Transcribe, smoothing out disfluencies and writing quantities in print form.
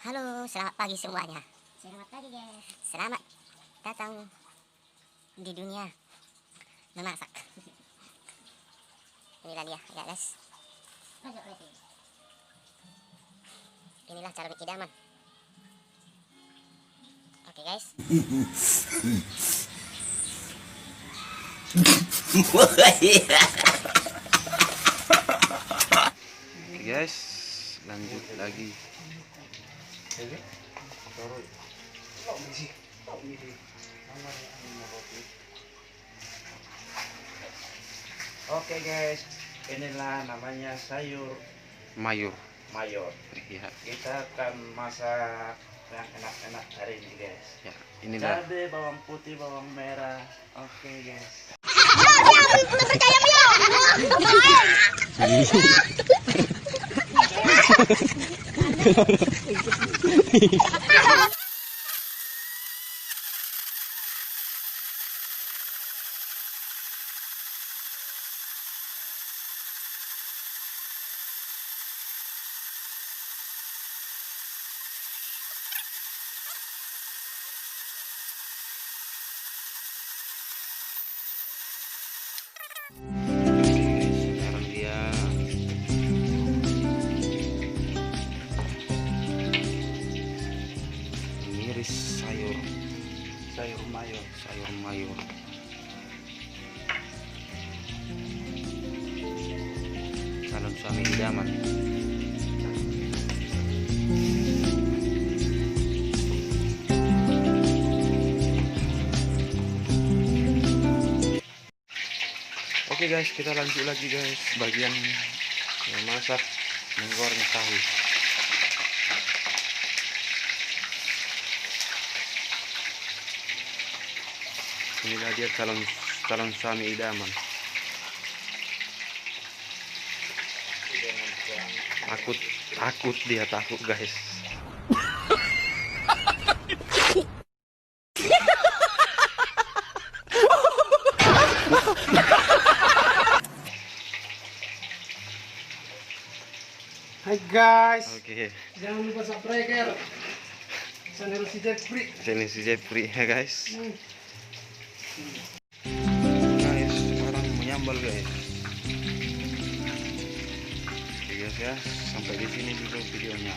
Halo, selamat pagi semuanya. Selamat pagi guys. Selamat datang di dunia memasak. Inilah dia, ya guys. Inilah cara bikin idaman. Oke guys. Oke guys, lanjut lagi. Oke guys, inilah namanya sayur Mayur. mayor. Ya, Kita akan masak yang enak-enak hari ini guys. ya. Inilah. Cabai, bawang putih, bawang merah. Oke guys. Sekarang dia mengiris sayur Mayor. mayur. Calon suami idaman. Oke guys, kita lanjut lagi guys, bagian memasak, menggoreng tahu. Inilah dia calon suami idaman. Takut dia guys. Hai guys, Oke, jangan lupa subscribe channel si Jeffrey. sini si Jeffrey ya guys. Guys, sekarang menyambal guys. Oke guys ya, sampai di sini dulu videonya.